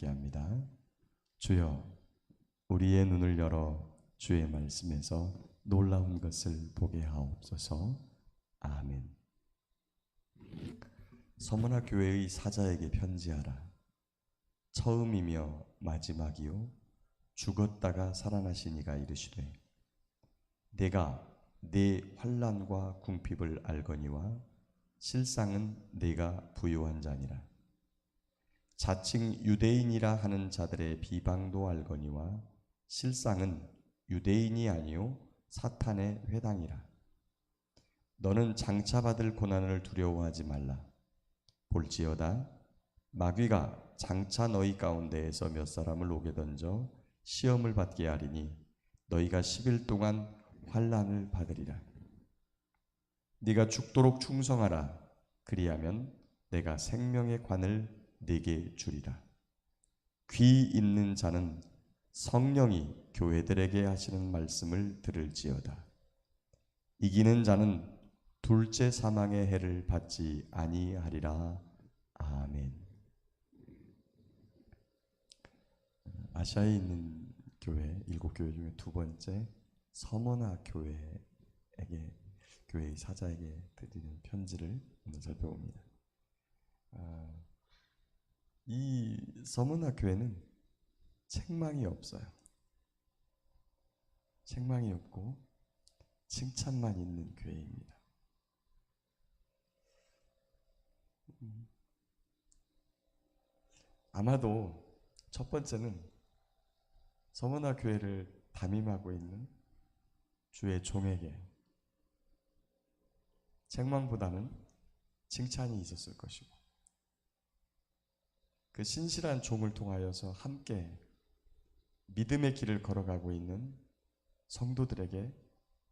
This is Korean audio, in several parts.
함께합니다. 주여, 우리의 눈을 열어 주의 말씀에서 놀라운 것을 보게 하옵소서. 아멘. 서문화 교회의 사자에게 편지하라. 처음이며 마지막이요 죽었다가 살아나신 이가 이르시되, 내가 네 환난과 궁핍을 알거니와 실상은 네가 부요한 자니라. 자칭 유대인이라 하는 자들의 비방도 알거니와 실상은 유대인이 아니요 사탄의 회당이라. 너는 장차 받을 고난을 두려워하지 말라. 볼지어다 마귀가 장차 너희 가운데에서 몇 사람을 옥에 던져 시험을 받게 하리니 너희가 10일 동안 환난을 받으리라. 네가 죽도록 충성하라. 그리하면 내가 생명의 관을 네게 주리라. 귀 있는 자는 성령이 교회들에게 하시는 말씀을 들을지어다. 이기는 자는 둘째 사망의 해를 받지 아니하리라. 아멘. 아시아에 있는 교회, 7교회 중에 두 번째 서머나 교회에게, 교회의 사자에게 드리는 편지를 오늘 살펴봅니다. 이 서머나 교회는 책망이 없어요. 책망이 없고 칭찬만 있는 교회입니다. 아마도 첫 번째는 서머나 교회를 담임하고 있는 주의 종에게 책망보다는 칭찬이 있었을 것이고, 그 신실한 종을 통하여서 함께 믿음의 길을 걸어가고 있는 성도들에게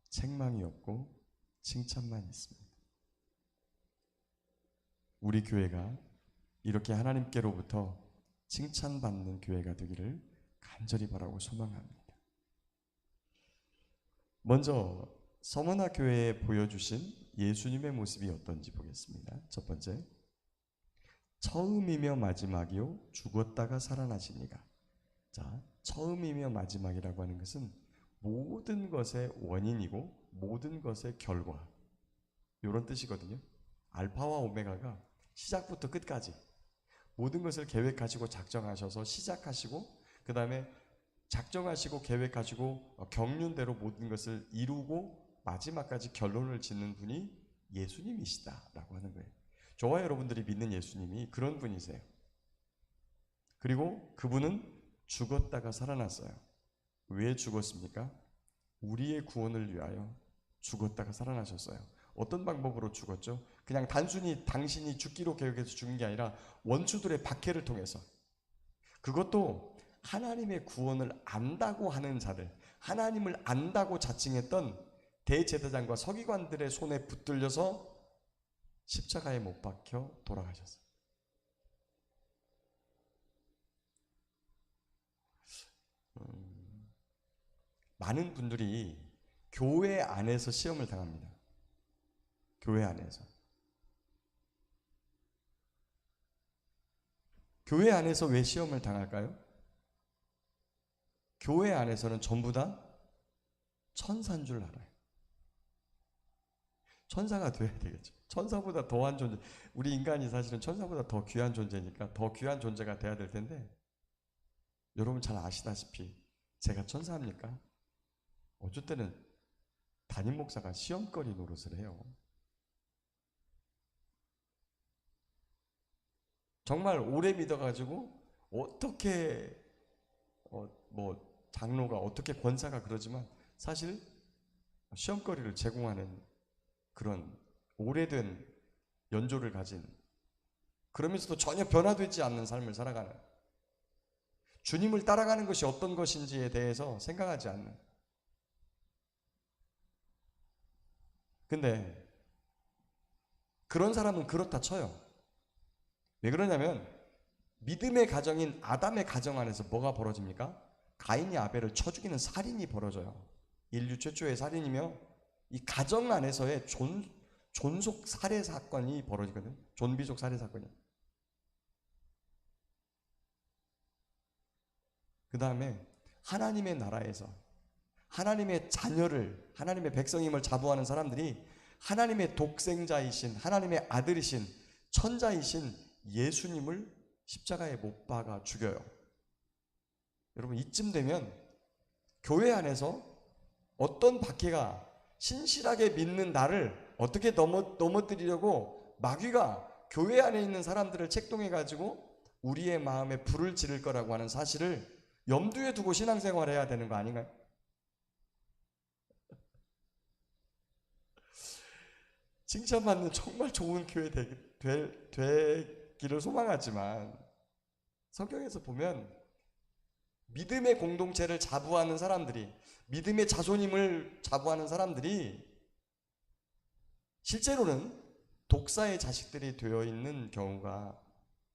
책망이 없고 칭찬만 있습니다. 우리 교회가 이렇게 하나님께로부터 칭찬받는 교회가 되기를 간절히 바라고 소망합니다. 먼저 서머나 교회에 보여주신 예수님의 모습이 어떤지 보겠습니다. 첫 번째, 처음이며 마지막이요 죽었다가 살아나시니가. 자, 처음이며 마지막이라고 하는 것은 모든 것의 원인이고 모든 것의 결과, 이런 뜻이거든요. 알파와 오메가가 시작부터 끝까지 모든 것을 계획하시고 작정하셔서 시작하시고, 그 다음에 작정하시고 계획하시고 경륜대로 모든 것을 이루고 마지막까지 결론을 짓는 분이 예수님이시다라고 하는 거예요. 저와 여러분들이 믿는 예수님이 그런 분이세요. 그리고 그분은 죽었다가 살아났어요. 왜 죽었습니까? 우리의 구원을 위하여 죽었다가 살아나셨어요. 어떤 방법으로 죽었죠? 그냥 단순히 당신이 죽기로 계획해서 죽은 게 아니라 원수들의 박해를 통해서, 그것도 하나님의 구원을 안다고 하는 자들, 하나님을 안다고 자칭했던 대제사장과 서기관들의 손에 붙들려서 십자가에 못 박혀 돌아가셨어요. 많은 분들이 교회 안에서 시험을 당합니다. 교회 안에서. 교회 안에서 왜 시험을 당할까요? 교회 안에서는 전부 다 천사인 줄 알아요. 천사가 돼야 되겠죠. 천사보다 더한 존재, 우리 인간이 사실은 천사보다 더 귀한 존재니까 더 귀한 존재가 돼야 될 텐데, 여러분 잘 아시다시피 제가 천사입니까? 어쩔 때는 담임 목사가 시험거리 노릇을 해요. 정말 오래 믿어가지고 어떻게 장로가 어떻게 권사가 그러지만 사실 시험거리를 제공하는 그런 오래된 연조를 가진, 그러면서도 전혀 변화되지 않는 삶을 살아가는, 주님을 따라가는 것이 어떤 것인지에 대해서 생각하지 않는. 근데 그런 사람은 그렇다 쳐요. 왜 그러냐면 믿음의 가정인 아담의 가정 안에서 뭐가 벌어집니까? 가인이 아벨을 쳐 죽이는 살인이 벌어져요. 인류 최초의 살인이며, 이 가정 안에서의 존속 살해 사건이 벌어지거든. 존비속 살해 사건이. 그 다음에 하나님의 나라에서 하나님의 자녀를, 하나님의 백성임을 자부하는 사람들이 하나님의 독생자이신, 하나님의 아들이신, 천자이신 예수님을 십자가에 못 박아 죽여요. 여러분, 이쯤 되면 교회 안에서 어떤 박해가 신실하게 믿는 나를 어떻게 넘어뜨리려고 마귀가 교회 안에 있는 사람들을 책동해 가지고 우리의 마음에 불을 지를 거라고 하는 사실을 염두에 두고 신앙생활을 해야 되는 거 아닌가요? 칭찬받는 정말 좋은 교회 되기를 소망하지만 성경에서 보면 믿음의 공동체를 자부하는 사람들이, 믿음의 자손임을 자부하는 사람들이 실제로는 독사의 자식들이 되어 있는 경우가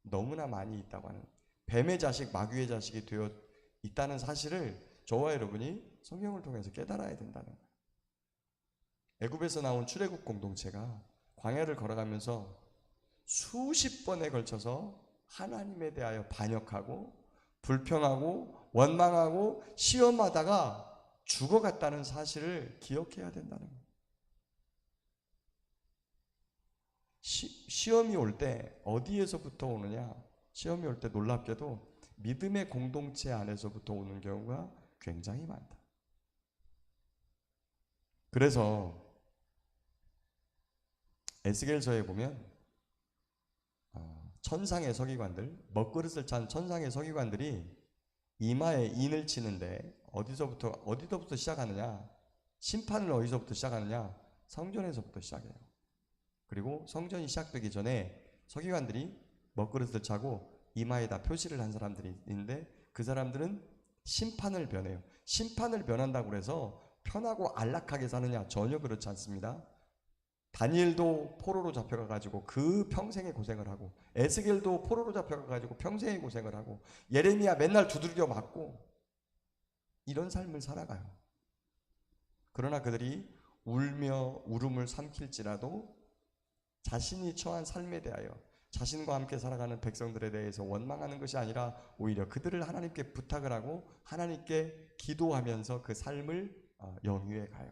너무나 많이 있다고 하는, 뱀의 자식, 마귀의 자식이 되어 있다는 사실을 저와 여러분이 성경을 통해서 깨달아야 된다는 거예요. 애굽에서 나온 출애굽 공동체가 광야를 걸어가면서 수십 번에 걸쳐서 하나님에 대하여 반역하고 불평하고 원망하고 시험하다가 죽어갔다는 사실을 기억해야 된다는 거예요. 시험이 올 때 어디에서부터 오느냐? 시험이 올 때 놀랍게도 믿음의 공동체 안에서부터 오는 경우가 굉장히 많다. 그래서 에스겔서에 보면 천상의 서기관들, 먹그릇을 찬 천상의 서기관들이 이마에 인을 치는데 어디서부터 시작하느냐? 심판을 어디서부터 시작하느냐? 성전에서부터 시작해요. 그리고 성전이 시작되기 전에 서기관들이 먹그릇을 차고 이마에다 표시를 한 사람들이 있는데 그 사람들은 심판을 변해요. 심판을 변한다고 해서 편하고 안락하게 사느냐? 전혀 그렇지 않습니다. 다니엘도 포로로 잡혀가가지고 그 평생의 고생을 하고, 에스겔도 포로로 잡혀가가지고 평생의 고생을 하고, 예레미야 맨날 두들겨 맞고 이런 삶을 살아가요. 그러나 그들이 울며 울음을 삼킬지라도 자신이 처한 삶에 대하여, 자신과 함께 살아가는 백성들에 대해서 원망하는 것이 아니라 오히려 그들을 하나님께 부탁을 하고 하나님께 기도하면서 그 삶을 영위해 가요.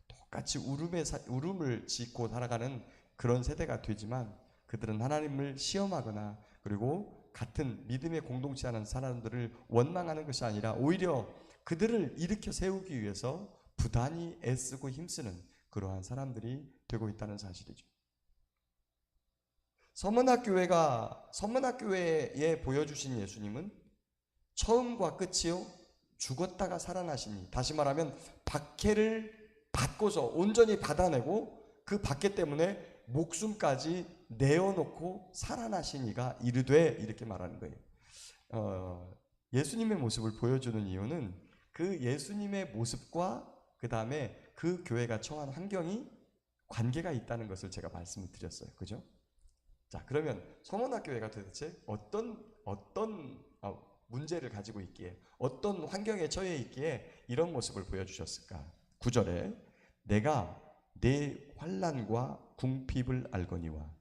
똑같이 울음을 짓고 살아가는 그런 세대가 되지만 그들은 하나님을 시험하거나 그리고 같은 믿음의 공동체 하는 사람들을 원망하는 것이 아니라 오히려 그들을 일으켜 세우기 위해서 부단히 애쓰고 힘쓰는 그러한 사람들이 되고 있다는 사실이죠. 서문학교회에 보여주신 예수님은 처음과 끝이요, 죽었다가 살아나시니, 다시 말하면 박해를 받고서 온전히 받아내고 그 박해 때문에 목숨까지 내어놓고 살아나신 이가 이르되, 이렇게 말하는 거예요. 예수님의 모습을 보여주는 이유는 그 예수님의 모습과 그 다음에 그 교회가 처한 환경이 관계가 있다는 것을 제가 말씀을 드렸어요. 그죠? 자, 그러면 서문학교회가 도대체 어떤 문제를 가지고 있기에, 어떤 환경에 처해 있기에 이런 모습을 보여주셨을까? 9절에 내가 내 환난과 궁핍을 알거니와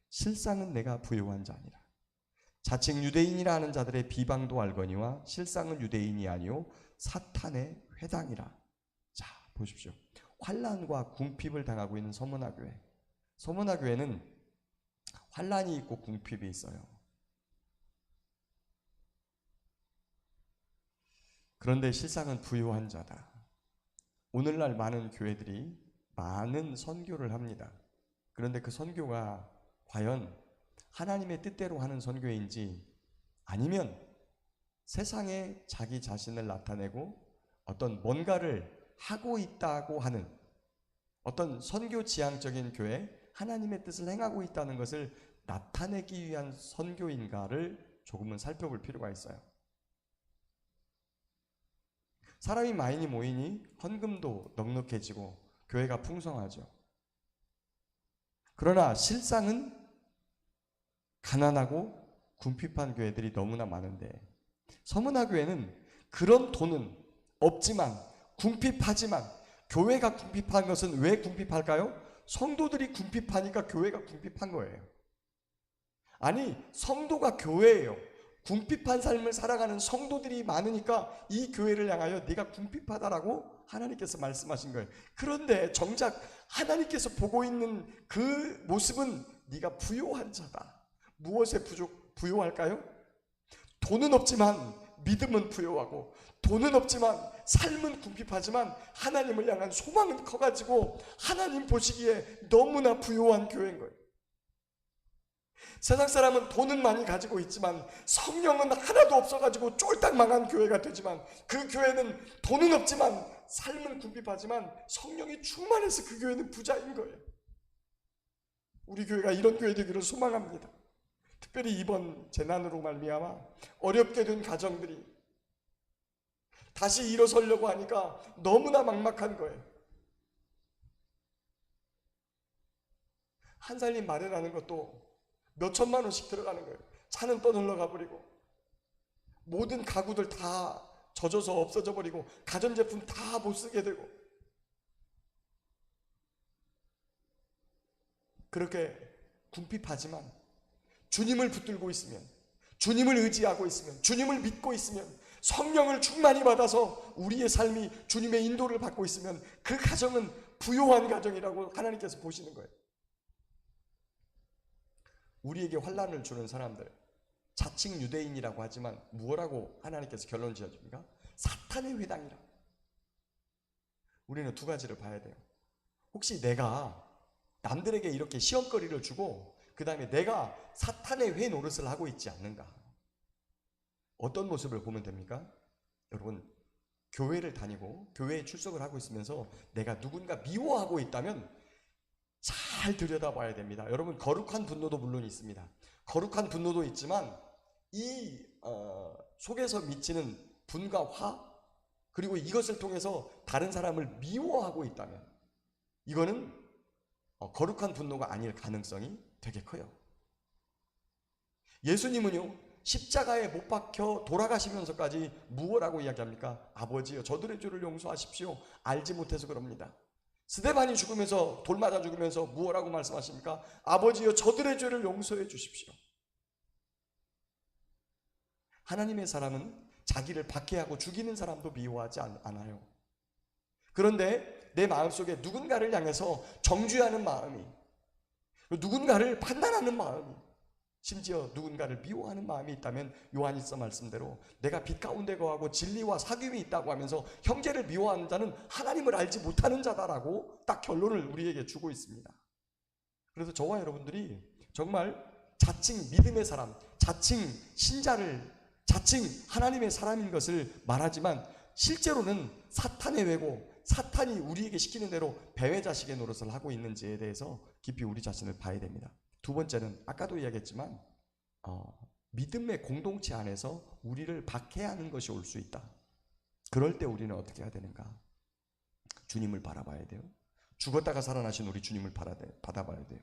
실상은 내가 부요한 자니라. 자칭 유대인이라 하는 자들의 비방도 알거니와 실상은 유대인이 아니요 사탄의 회당이라. 자, 보십시오. 환난과 궁핍을 당하고 있는 서문화교회. 서문화교회는 환난이 있고 궁핍이 있어요. 그런데 실상은 부요한 자다. 오늘날 많은 교회들이 많은 선교를 합니다. 그런데 그 선교가 과연 하나님의 뜻대로 하는 선교인지, 아니면 세상에 자기 자신을 나타내고 어떤 뭔가를 하고 있다고 하는 어떤 선교 지향적인 교회, 하나님의 뜻을 행하고 있다는 것을 나타내기 위한 선교인가를 조금은 살펴볼 필요가 있어요. 사람이 많이 모이니 헌금도 넉넉해지고 교회가 풍성하죠. 그러나 실상은 가난하고 궁핍한 교회들이 너무나 많은데, 서문화교회는 그런 돈은 없지만 궁핍하지만, 교회가 궁핍한 것은 왜 궁핍할까요? 성도들이 궁핍하니까 교회가 궁핍한 거예요. 아니, 성도가 교회예요. 궁핍한 삶을 살아가는 성도들이 많으니까 이 교회를 향하여 네가 궁핍하다라고 하나님께서 말씀하신 거예요. 그런데 정작 하나님께서 보고 있는 그 모습은 네가 부요한 자다. 무엇에 부요할까요? 돈은 없지만 믿음은 부요하고, 돈은 없지만 삶은 궁핍하지만 하나님을 향한 소망은 커가지고 하나님 보시기에 너무나 부요한 교회인 거예요. 세상 사람은 돈은 많이 가지고 있지만 성령은 하나도 없어가지고 쫄딱 망한 교회가 되지만, 그 교회는 돈은 없지만 삶은 궁핍하지만 성령이 충만해서 그 교회는 부자인 거예요. 우리 교회가 이런 교회 되기를 소망합니다. 특별히 이번 재난으로 말미암아 어렵게 된 가정들이 다시 일어서려고 하니까 너무나 막막한 거예요. 한 살림 마련하는 것도 몇 천만 원씩 들어가는 거예요. 차는 떠놀러 가버리고, 모든 가구들 다 젖어서 없어져 버리고, 가전제품 다 못 쓰게 되고, 그렇게 궁핍하지만 주님을 붙들고 있으면, 주님을 의지하고 있으면, 주님을 믿고 있으면, 성령을 충만히 받아서 우리의 삶이 주님의 인도를 받고 있으면 그 가정은 부요한 가정이라고 하나님께서 보시는 거예요. 우리에게 환난을 주는 사람들, 자칭 유대인이라고 하지만 무엇라고 하나님께서 결론 지어줍니까? 사탄의 회당이라. 우리는 두 가지를 봐야 돼요. 혹시 내가 남들에게 이렇게 시험거리를 주고 그 다음에 내가 사탄의 회 노릇을 하고 있지 않는가? 어떤 모습을 보면 됩니까? 여러분, 교회를 다니고 교회에 출석을 하고 있으면서 내가 누군가 미워하고 있다면 잘 들여다봐야 됩니다. 여러분, 거룩한 분노도 물론 있습니다. 거룩한 분노도 있지만 이 속에서 미치는 분과 화, 그리고 이것을 통해서 다른 사람을 미워하고 있다면 이거는 거룩한 분노가 아닐 가능성이 되게 커요. 예수님은요, 십자가에 못 박혀 돌아가시면서까지 무엇라고 이야기합니까? 아버지여, 저들의 죄를 용서하십시오. 알지 못해서 그럽니다. 스데반이 죽으면서, 돌 맞아 죽으면서 무엇라고 말씀하십니까? 아버지여, 저들의 죄를 용서해 주십시오. 하나님의 사람은 자기를 박해하고 죽이는 사람도 미워하지 않아요. 그런데 내 마음속에 누군가를 향해서 정죄하는 마음이, 누군가를 판단하는 마음이, 심지어 누군가를 미워하는 마음이 있다면 요한일서 말씀대로 내가 빛 가운데 거하고 진리와 사귐이 있다고 하면서 형제를 미워하는 자는 하나님을 알지 못하는 자다라고 딱 결론을 우리에게 주고 있습니다. 그래서 저와 여러분들이 정말 자칭 믿음의 사람, 자칭 신자를, 자칭 하나님의 사람인 것을 말하지만 실제로는 사탄의 외고, 사탄이 우리에게 시키는 대로 배회자식의 노릇을 하고 있는지에 대해서 깊이 우리 자신을 봐야 됩니다. 두 번째는 아까도 이야기했지만 믿음의 공동체 안에서 우리를 박해하는 것이 올 수 있다. 그럴 때 우리는 어떻게 해야 되는가? 주님을 바라봐야 돼요. 죽었다가 살아나신 우리 주님을 받아봐야 돼요.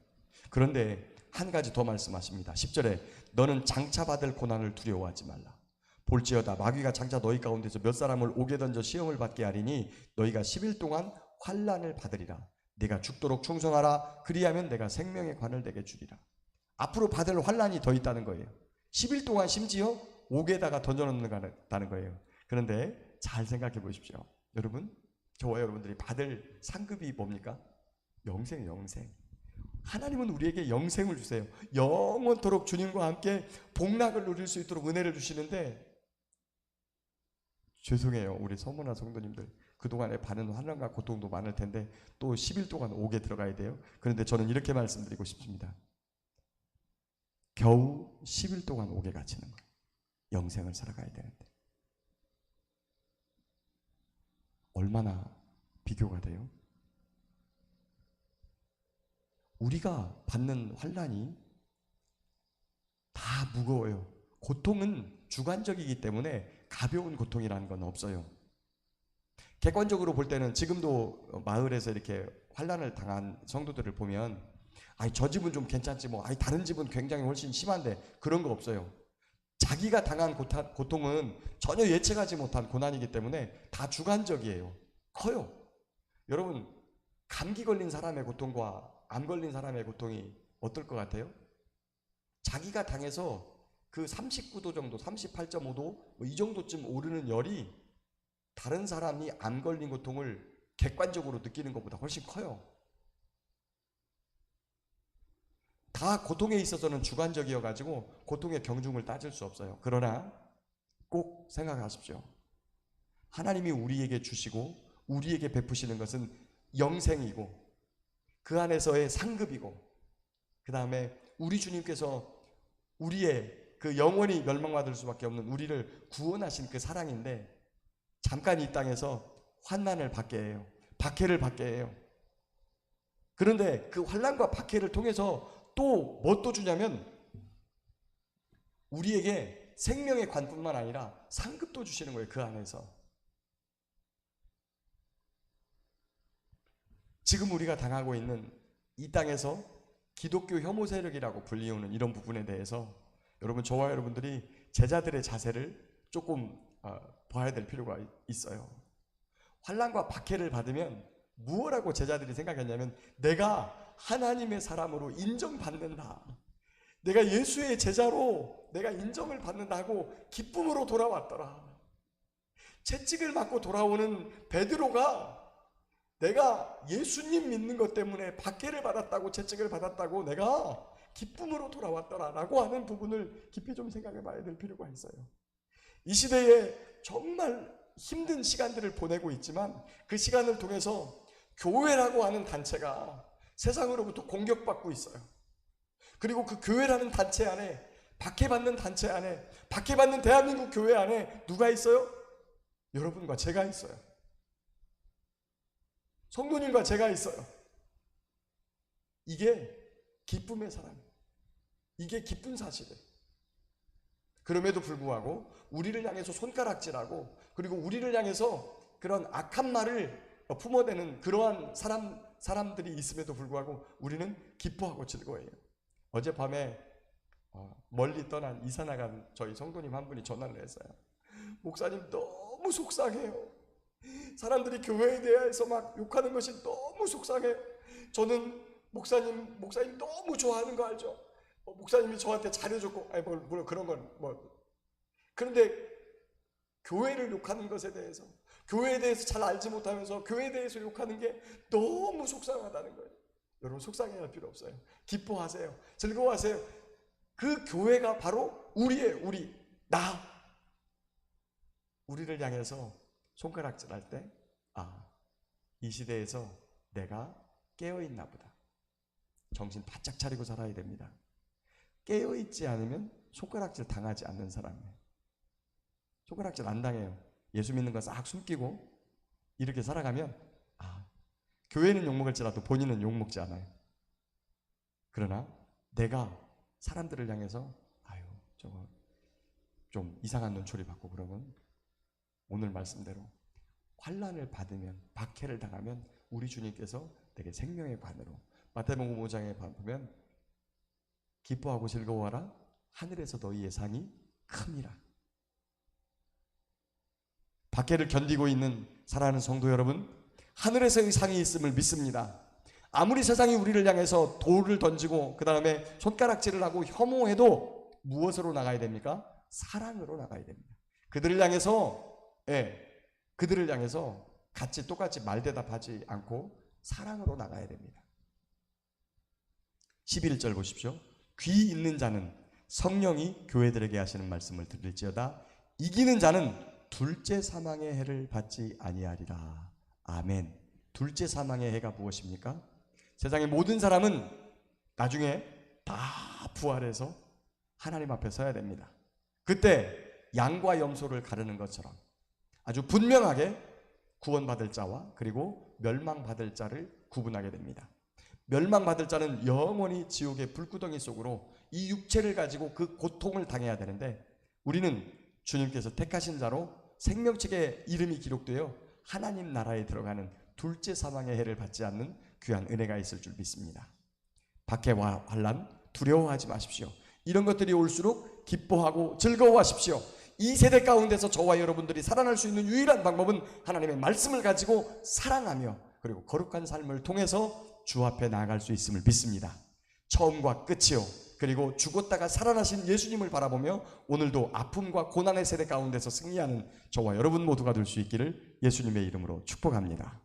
그런데 한 가지 더 말씀하십니다. 10절에 너는 장차 받을 고난을 두려워하지 말라. 볼지어다 마귀가 장차 너희 가운데서 몇 사람을 옥에 던져 시험을 받게 하리니 너희가 10일 동안 환난을 받으리라. 네가 죽도록 충성하라. 그리하면 내가 생명의 관을 내게 주리라. 앞으로 받을 환난이 더 있다는 거예요. 10일 동안 심지어 옥에다가 던져놓는다는 거예요. 그런데 잘 생각해 보십시오. 여러분, 저와 여러분들이 받을 상급이 뭡니까? 영생, 영생. 하나님은 우리에게 영생을 주세요. 영원토록 주님과 함께 복락을 누릴 수 있도록 은혜를 주시는데, 죄송해요, 우리 서문화 성도님들, 그동안에 받은 환난과 고통도 많을 텐데 또 10일 동안 옥에 들어가야 돼요. 그런데 저는 이렇게 말씀드리고 싶습니다. 겨우 10일 동안 옥에 갇히는 거예요. 영생을 살아가야 되는데 얼마나 비교가 돼요? 우리가 받는 환난이 다 무거워요. 고통은 주관적이기 때문에 가벼운 고통이라는 건 없어요. 객관적으로 볼 때는 지금도 마을에서 이렇게 환난을 당한 성도들을 보면 저 집은 좀 괜찮지 뭐, 다른 집은 굉장히 훨씬 심한데, 그런 거 없어요. 자기가 당한 고통은 전혀 예측하지 못한 고난이기 때문에 다 주관적이에요. 커요. 여러분, 감기 걸린 사람의 고통과 암 걸린 사람의 고통이 어떨 것 같아요? 자기가 당해서 그 39도 정도, 38.5도 뭐 이 정도쯤 오르는 열이 다른 사람이 암 걸린 고통을 객관적으로 느끼는 것보다 훨씬 커요. 다 고통에 있어서는 주관적이어 가지고 고통의 경중을 따질 수 없어요. 그러나 꼭 생각하십시오. 하나님이 우리에게 주시고 우리에게 베푸시는 것은 영생이고 그 안에서의 상급이고, 그 다음에 우리 주님께서 우리의 그 영원히 멸망받을 수밖에 없는 우리를 구원하신 그 사랑인데, 잠깐 이 땅에서 환난을 받게 해요. 박해를 받게 해요. 그런데 그 환난과 박해를 통해서 또 뭣도 주냐면 우리에게 생명의 관뿐만 아니라 상급도 주시는 거예요. 그 안에서. 지금 우리가 당하고 있는 이 땅에서 기독교 혐오 세력이라고 불리우는 이런 부분에 대해서 여러분, 저와 여러분들이 제자들의 자세를 조금 봐야 될 필요가 있어요. 환난과 박해를 받으면 무엇라고 제자들이 생각했냐면, 내가 하나님의 사람으로 인정받는다, 내가 예수의 제자로 내가 인정을 받는다고 기쁨으로 돌아왔더라. 채찍을 맞고 돌아오는 베드로가 내가 예수님 믿는 것 때문에 박해를 받았다고, 채찍을 받았다고 내가 기쁨으로 돌아왔더라 라고 하는 부분을 깊이 좀 생각해 봐야 될 필요가 있어요. 이 시대에 정말 힘든 시간들을 보내고 있지만 그 시간을 통해서 교회라고 하는 단체가 세상으로부터 공격받고 있어요. 그리고 그 교회라는 단체 안에, 박해받는 단체 안에, 박해받는 대한민국 교회 안에 누가 있어요? 여러분과 제가 있어요. 성도님과 제가 있어요. 이게 기쁨의 사람, 이게 기쁜 사실이에요. 그럼에도 불구하고 우리를 향해서 손가락질하고, 그리고 우리를 향해서 그런 악한 말을 품어대는 그러한 사람들이 있음에도 불구하고 우리는 기뻐하고 즐거워해요. 어젯밤에 멀리 떠난 이사 나간 저희 성도님 한 분이 전화를 했어요. 목사님, 너무 속상해요. 사람들이 교회에 대해서 막 욕하는 것이 너무 속상해요. 저는 목사님 너무 좋아하는 거 알죠? 목사님이 저한테 잘해줬고, 아니 물론 그런 건 그런데 교회를 욕하는 것에 대해서, 교회에 대해서 잘 알지 못하면서 교회에 대해서 욕하는 게 너무 속상하다는 거예요. 여러분, 속상해할 필요 없어요. 기뻐하세요. 즐거워하세요. 그 교회가 바로 우리예요. 우리를 향해서 손가락질할 때, 이 시대에서 내가 깨어있나 보다. 정신 바짝 차리고 살아야 됩니다. 깨어있지 않으면 손가락질 당하지 않는 사람이에요. 손가락질 안 당해요. 예수 믿는 거 싹 숨기고 이렇게 살아가면 교회는 욕먹을지라도 본인은 욕먹지 않아요. 그러나 내가 사람들을 향해서 저거 좀 이상한 눈초리 받고 그러면, 오늘 말씀대로 환난을 받으면, 박해를 당하면 우리 주님께서 내게 생명의 관으로, 마태복음 5장에 보면 기뻐하고 즐거워하라, 하늘에서 너희의 상이 큽니다. 박해를 견디고 있는 사랑하는 성도 여러분, 하늘에서의 상이 있음을 믿습니다. 아무리 세상이 우리를 향해서 돌을 던지고 그 다음에 손가락질을 하고 혐오해도 무엇으로 나가야 됩니까? 사랑으로 나가야 됩니다. 그들을 향해서 똑같이 말대답하지 않고 사랑으로 나가야 됩니다. 11절 보십시오. 귀 있는 자는 성령이 교회들에게 하시는 말씀을 들을지어다. 이기는 자는 둘째 사망의 해를 받지 아니하리라. 아멘. 둘째 사망의 해가 무엇입니까? 세상의 모든 사람은 나중에 다 부활해서 하나님 앞에 서야 됩니다. 그때 양과 염소를 가르는 것처럼 아주 분명하게 구원받을 자와 그리고 멸망받을 자를 구분하게 됩니다. 멸망받을 자는 영원히 지옥의 불구덩이 속으로 이 육체를 가지고 그 고통을 당해야 되는데, 우리는 주님께서 택하신 자로 생명책에 이름이 기록되어 하나님 나라에 들어가는 둘째 사망의 해를 받지 않는 귀한 은혜가 있을 줄 믿습니다. 박해와 환난 두려워하지 마십시오. 이런 것들이 올수록 기뻐하고 즐거워하십시오. 이 세대 가운데서 저와 여러분들이 살아날 수 있는 유일한 방법은 하나님의 말씀을 가지고 사랑하며 그리고 거룩한 삶을 통해서 주 앞에 나아갈 수 있음을 믿습니다. 처음과 끝이요 그리고 죽었다가 살아나신 예수님을 바라보며 오늘도 아픔과 고난의 세대 가운데서 승리하는 저와 여러분 모두가 될 수 있기를 예수님의 이름으로 축복합니다.